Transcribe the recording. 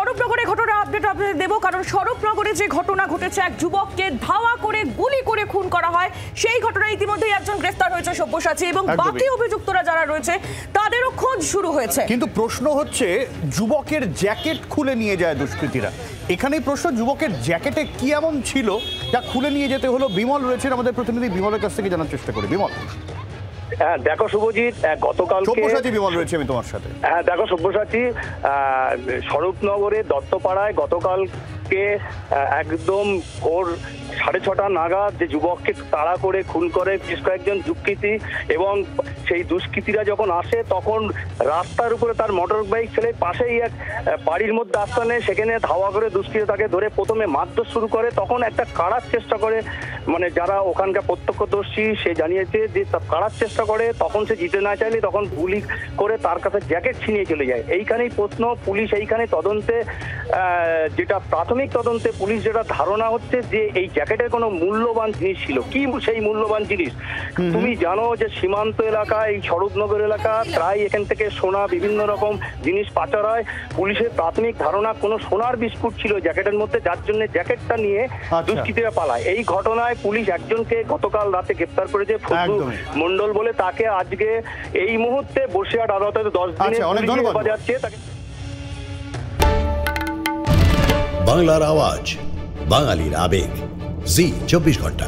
স্বরূপনগরে ঘটনা আপডেট আপনাদের দেবো, কারণ স্বরূপনগরে যে ঘটনা ঘটেছে, এক যুবককে ধাওয়া করে গুলি করে খুন করা হয়, সেই ঘটনায় ইতিমধ্যেই একজন গ্রেফতার হয়েছে সব্যসাচী, এবং বাকি অভিযুক্তরা যারা রয়েছে তাদেরও খোঁজ শুরু হয়েছে। কিন্তু প্রশ্ন হচ্ছে, যুবকের জ্যাকেট খুলে নিয়ে যায় দুষ্কৃতীরা। এখানেই প্রশ্ন, যুবকের জ্যাকেটে কি এমন ছিল যা খুলে নিয়ে যেতে হলো? বিমল রয়েছেন আমাদের প্রতিনিধি, বিমলের কাছ থেকে জানার চেষ্টা করি। বিমল। হ্যাঁ দেখো শুভজিৎ, সব্যসাচী বিমল রয়েছে আমি তোমার সাথে। হ্যাঁ দেখো সব্যসাচী, স্বরূপনগরে দত্তপাড়ায় গতকালকে একদম ভোর 6:30 নাগাদ যে যুবককে তাড়া করে খুন করে বেশ কয়েকজন দুষ্কৃতী, এবং সেই দুষ্কৃতীরা যখন আসে তখন রাস্তার উপরে তার মোটর বাইক ফেলে পাশেই এক বাড়ির মধ্যে আশ্রয় নেয়। সেখানে ধাওয়া করে দুষ্কৃতী তাকে ধরে প্রথমে মারধর শুরু করে, তখন একটা কাড়ার চেষ্টা করে, মানে যারা ওখানকার প্রত্যক্ষদর্শী সে জানিয়েছে যে কাড়ার চেষ্টা করে, তখন সে জিতে না চাইলে তখন গুলি করে তার কাছে জ্যাকেট ছিনিয়ে চলে যায়। এইখানেই প্রশ্ন, পুলিশ এইখানে তদন্তে, যেটা প্রাথমিক তদন্তে পুলিশ যেটা ধারণা হচ্ছে যে এই জ্যাকেটের কোনো মূল্যবান জিনিস ছিল। কি সেই মূল্যবান জিনিস? তুমি জানো যে সীমান্ত এলাকা, এই স্বরূপনগর এলাকা, প্রায় এখান থেকে সোনা বিভিন্ন রকম জিনিস পাচার হয়। পুলিশের প্রাথমিক ধারণা কোনো সোনার বিস্কুট ছিল জ্যাকেটের মধ্যে, যার জন্য জ্যাকেটটা নিয়ে দুষ্কৃতীরা পালায়। এই ঘটনায় পুলিশ একজনকে গতকাল রাতে গ্রেপ্তার করেছে, ফজলু মন্ডল বলে। তাকে আজকে এই মুহূর্তে বসিরহাট আদালতে 10 দিনের বাজাচ্ছে তাকে। বাংলার আওয়াজ, বাঙালির আবেগ, জি 24 ঘন্টা।